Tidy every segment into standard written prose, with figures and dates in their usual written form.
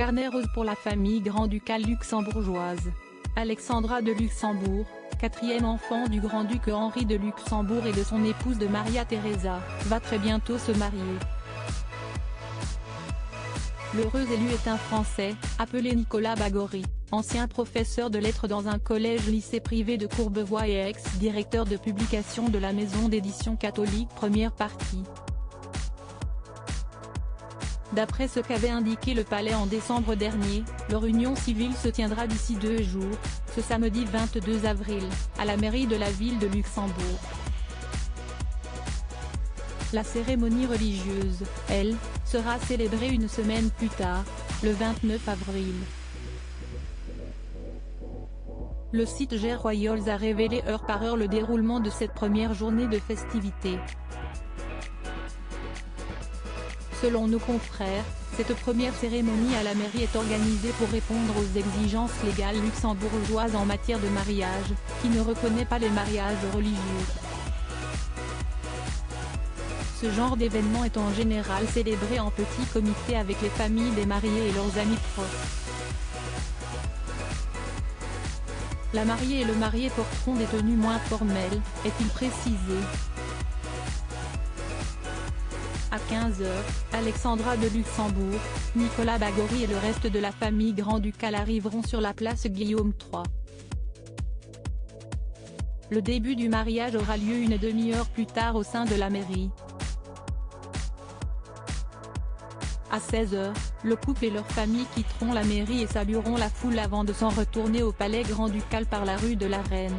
carnet rose pour la famille grand-ducale luxembourgeoise. Alexandra de Luxembourg, quatrième enfant du grand-duc Henri de Luxembourg et de son épouse de Maria Theresa, va très bientôt se marier. L'heureux élu est un Français, appelé Nicolas Bagory, ancien professeur de lettres dans un collège-lycée privé de Courbevoie et ex-directeur de publication de la maison d'édition catholique Première Partie. D'après ce qu'avait indiqué le palais en décembre dernier, leur union civile se tiendra d'ici 2 jours, ce samedi 22 avril, à la mairie de la ville de Luxembourg. La cérémonie religieuse, elle, sera célébrée une semaine plus tard, le 29 avril. Le site Ger Royals a révélé heure par heure le déroulement de cette première journée de festivités. Selon nos confrères, cette première cérémonie à la mairie est organisée pour répondre aux exigences légales luxembourgeoises en matière de mariage, qui ne reconnaît pas les mariages religieux. Ce genre d'événement est en général célébré en petit comité avec les familles des mariés et leurs amis proches. La mariée et le marié porteront des tenues moins formelles, est-il précisé. À 15 h, Alexandra de Luxembourg, Nicolas Bagory et le reste de la famille grand-ducale arriveront sur la place Guillaume III. Le début du mariage aura lieu une demi-heure plus tard au sein de la mairie. À 16 h, le couple et leur famille quitteront la mairie et salueront la foule avant de s'en retourner au palais grand-ducal par la rue de la Reine.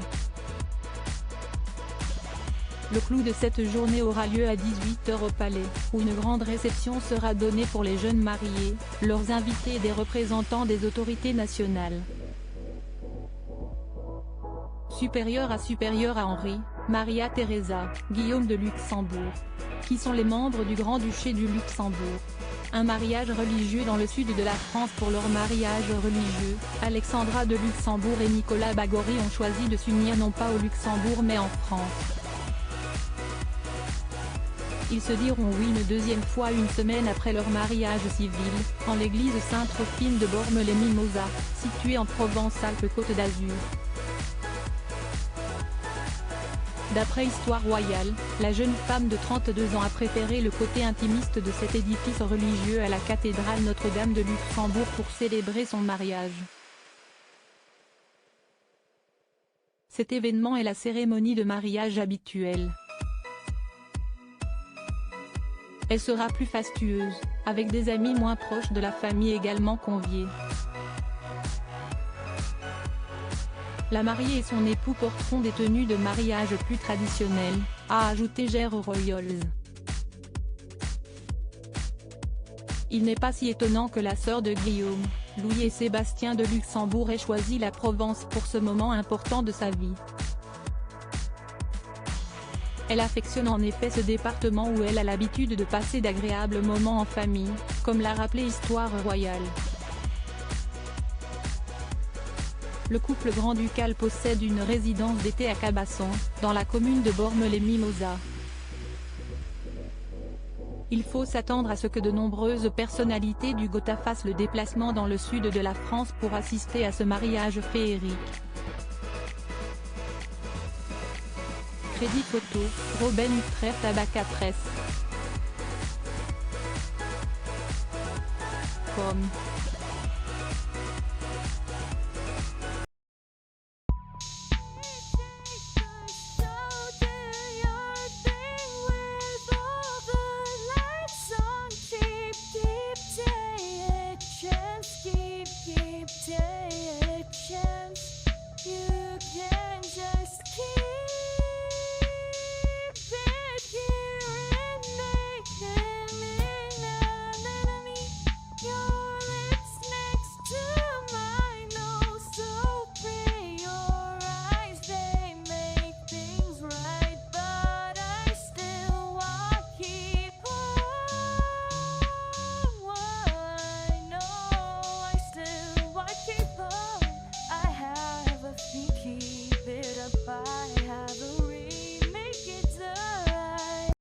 Le clou de cette journée aura lieu à 18 h au palais, où une grande réception sera donnée pour les jeunes mariés, leurs invités et des représentants des autorités nationales. Supérieur à Henri, Maria Theresa, Guillaume de Luxembourg. Qui sont les membres du Grand-Duché du Luxembourg. Un mariage religieux dans le sud de la France. Pour leur mariage religieux, Alexandra de Luxembourg et Nicolas Bagory ont choisi de s'unir non pas au Luxembourg mais en France. Ils se diront oui une deuxième fois une semaine après leur mariage civil, en l'église Sainte-Trophine de Bormes-les-Mimosas, située en Provence-Alpes-Côte d'Azur. D'après Histoire royale, la jeune femme de 32 ans a préféré le côté intimiste de cet édifice religieux à la cathédrale Notre-Dame de Luxembourg pour célébrer son mariage. Cet événement est la cérémonie de mariage habituelle. Elle sera plus fastueuse, avec des amis moins proches de la famille également conviés. La mariée et son époux porteront des tenues de mariage plus traditionnelles, a ajouté Ger Royals. Il n'est pas si étonnant que la sœur de Guillaume, Louis et Sébastien de Luxembourg ait choisi la Provence pour ce moment important de sa vie. Elle affectionne en effet ce département où elle a l'habitude de passer d'agréables moments en famille, comme l'a rappelé Histoire royale. Le couple grand-ducal possède une résidence d'été à Cabasson, dans la commune de Bormes-les-Mimosas. Il faut s'attendre à ce que de nombreuses personnalités du Gotha fassent le déplacement dans le sud de la France pour assister à ce mariage féerique. Crédit photo, Robin Utrecht Tabaca Presse.